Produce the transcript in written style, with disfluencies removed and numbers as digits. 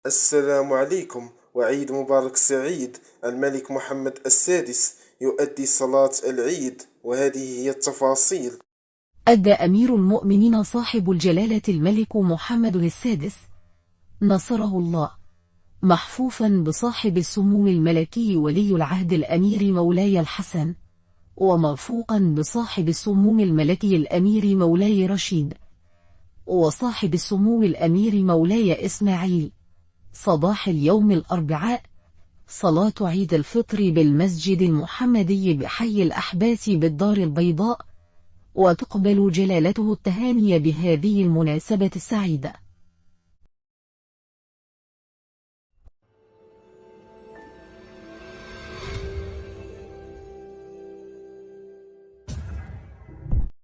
السلام عليكم وعيد مبارك سعيد. الملك محمد السادس يؤدي صلاة العيد، وهذه هي التفاصيل. أدى أمير المؤمنين صاحب الجلالة الملك محمد السادس نصره الله، محفوفا بصاحب السمو الملكي ولي العهد الأمير مولاي الحسن، ومرفوقا بصاحب السمو الملكي الأمير مولاي رشيد، وصاحب السمو الأمير مولاي إسماعيل، صباح اليوم الأربعاء صلاة عيد الفطر بالمسجد المحمدي بحي الأحباس بالدار البيضاء، وتقبل جلالته التهاني بهذه المناسبة السعيدة.